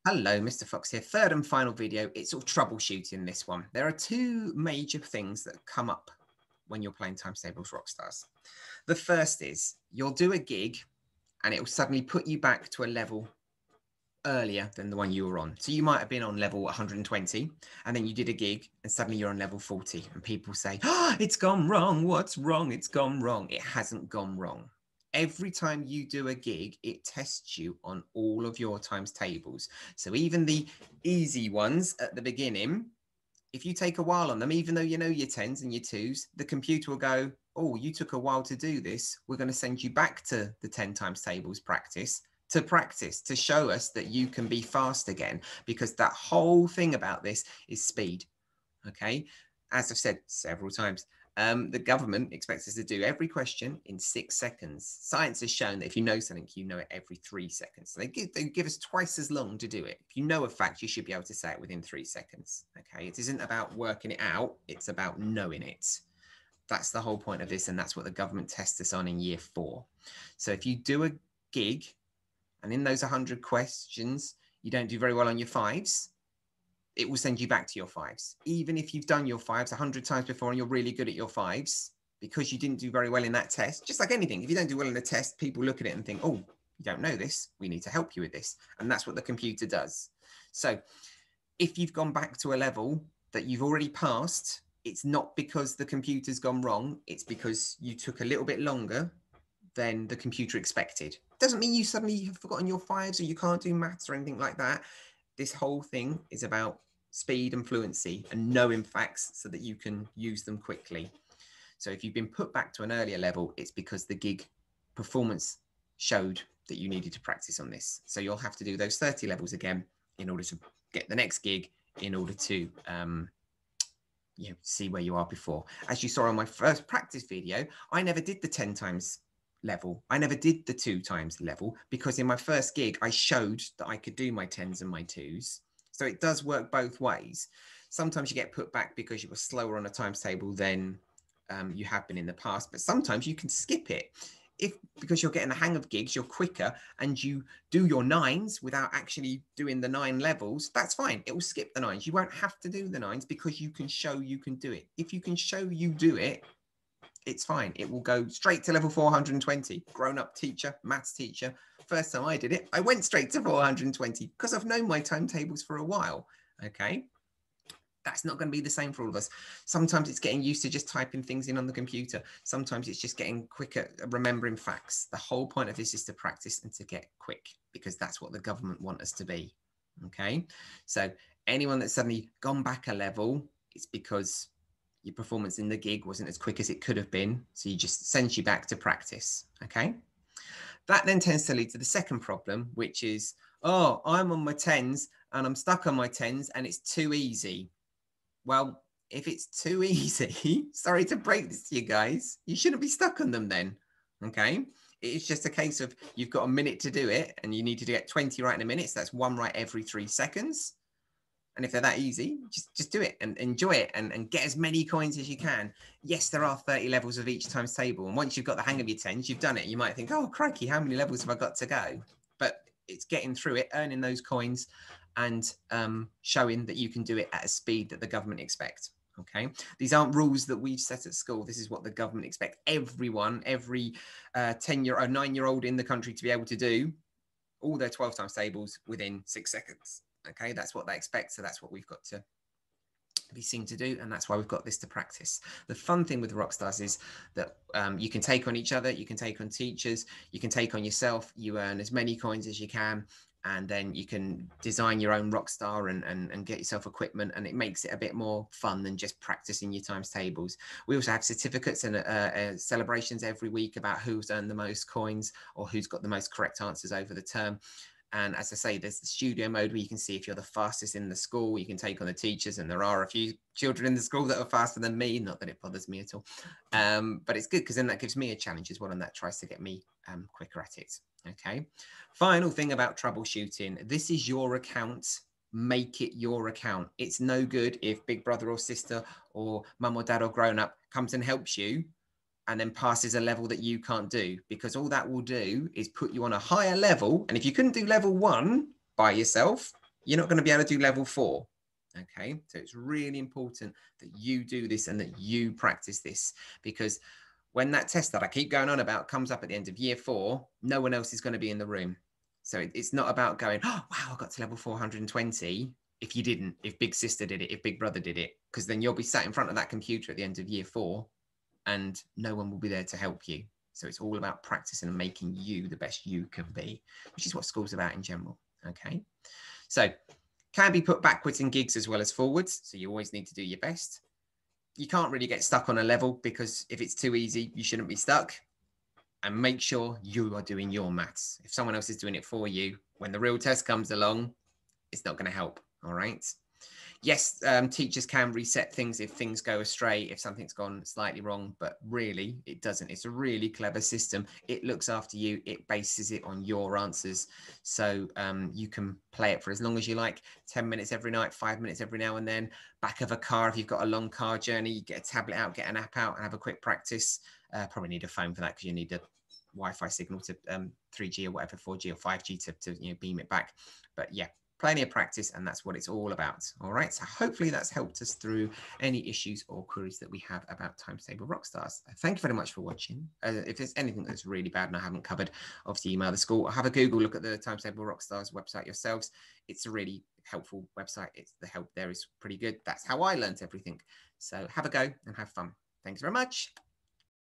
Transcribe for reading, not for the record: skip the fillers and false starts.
Hello, Mr. Fox here. Third and final video. It's all troubleshooting this one. There are two major things that come up when you're playing Times Tables Rockstars. The first is you'll do a gig and it will suddenly put you back to a level earlier than the one you were on. So you might have been on level 120 and then you did a gig and suddenly you're on level 40 and people say, oh, it's gone wrong. What's wrong? It's gone wrong. It hasn't gone wrong. Every time you do a gig, it tests you on all of your times tables. So even the easy ones at the beginning, if you take a while on them, even though you know your 10s and your 2s, the computer will go, oh, you took a while to do this. We're going to send you back to the 10 times tables practice to show us that you can be fast again, because that whole thing about this is speed. Okay. As I've said several times, the government expects us to do every question in 6 seconds. Science has shown that if you know something, you know it every 3 seconds. So they give us twice as long to do it. If you know a fact, you should be able to say it within 3 seconds. Okay, it isn't about working it out, it's about knowing it. That's the whole point of this, and that's what the government tests us on in year 4. So if you do a gig, and in those 100 questions, you don't do very well on your 5s, it will send you back to your 5s. Even if you've done your 5s 100 times before and you're really good at your 5s, because you didn't do very well in that test, just like anything, if you don't do well in a test, people look at it and think, oh, you don't know this, we need to help you with this. And that's what the computer does. So if you've gone back to a level that you've already passed, it's not because the computer's gone wrong, it's because you took a little bit longer than the computer expected. Doesn't mean you suddenly have forgotten your 5s or you can't do maths or anything like that. This whole thing is about speed and fluency and knowing facts so that you can use them quickly. So if you've been put back to an earlier level, it's because the gig performance showed that you needed to practice on this. So you'll have to do those 30 levels again in order to get the next gig, in order to see where you are before. As you saw on my first practice video, I never did the 10 times level. I never did the 2 times level because in my first gig, I showed that I could do my 10s and my 2s. So it does work both ways. Sometimes you get put back because you were slower on a times table than you have been in the past, but sometimes you can skip it. Because you're getting the hang of gigs, you're quicker and you do your 9s without actually doing the 9 levels, that's fine. It will skip the 9s. You won't have to do the 9s because you can show you can do it. If you can show you do it, it's fine. It will go straight to level 420. Grown-up teacher, maths teacher. First time I did it, I went straight to 420 because I've known my timetables for a while. Okay. That's not going to be the same for all of us. Sometimes it's getting used to just typing things in on the computer. Sometimes it's just getting quicker, remembering facts. The whole point of this is to practice and to get quick, because that's what the government want us to be. Okay. So anyone that's suddenly gone back a level, it's because your performance in the gig wasn't as quick as it could have been. So you just sends you back to practice. Okay. That then tends to lead to the second problem, which is, oh, I'm on my 10s and I'm stuck on my 10s and it's too easy. Well, if it's too easy, sorry to break this to you guys, you shouldn't be stuck on them then. Okay. It's just a case of you've got a minute to do it and you need to get 20 right in a minute. So that's 1 right every 3 seconds. And if they're that easy, just do it and enjoy it and get as many coins as you can. Yes, there are 30 levels of each times table. And once you've got the hang of your 10s, you've done it. You might think, oh, crikey, how many levels have I got to go? But it's getting through it, earning those coins and showing that you can do it at a speed that the government expect. Okay, these aren't rules that we've set at school. This is what the government expect everyone, every 10-year-old, 9-year-old in the country to be able to do all their 12 times tables within 6 seconds. Okay, that's what they expect. So that's what we've got to be seen to do. And that's why we've got this to practice. The fun thing with Rockstars is that you can take on each other. You can take on teachers. You can take on yourself. You earn as many coins as you can. And then you can design your own Rockstar and get yourself equipment. And it makes it a bit more fun than just practicing your times tables. We also have certificates and celebrations every week about who's earned the most coins or who's got the most correct answers over the term. And as I say, there's the studio mode where you can see if you're the fastest in the school. You can take on the teachers, and there are a few children in the school that are faster than me. Not that it bothers me at all, but it's good because then that gives me a challenge as well, and that tries to get me quicker at it. Okay. Final thing about troubleshooting. This is your account. Make it your account. It's no good if big brother or sister or mum or dad or grown up comes and helps you and then passes a level that you can't do, because all that will do is put you on a higher level. And if you couldn't do level 1 by yourself, you're not going to be able to do level 4. Okay, so it's really important that you do this and that you practice this, because when that test that I keep going on about comes up at the end of year 4, no one else is going to be in the room. So it's not about going, oh, wow, I got to level 420. If you didn't, if big sister did it, if big brother did it, because then you'll be sat in front of that computer at the end of year 4 and no one will be there to help you. So it's all about practicing and making you the best you can be, which is what school's about in general. Okay, so can be put backwards in gigs as well as forwards. So you always need to do your best. You can't really get stuck on a level, because if it's too easy, you shouldn't be stuck. And make sure you are doing your maths. If someone else is doing it for you, when the real test comes along, it's not going to help. All right. Yes, teachers can reset things if things go astray, if something's gone slightly wrong, but really it doesn't. It's a really clever system. It looks after you. It bases it on your answers. So you can play it for as long as you like, 10 minutes every night, 5 minutes every now and then. Back of a car, if you've got a long car journey, you get a tablet out, get an app out and have a quick practice. Probably need a phone for that, because you need a Wi-Fi signal to 3G or whatever, 4G or 5G to beam it back. But yeah, plenty of practice, and that's what it's all about. All right, so hopefully that's helped us through any issues or queries that we have about Times Table Rockstars. Thank you very much for watching. If there's anything that's really bad and I haven't covered, obviously email the school or have a Google look at the Times Table Rockstars website yourselves. It's a really helpful website. The help there is pretty good. That's how I learned everything. So have a go and have fun. Thanks very much.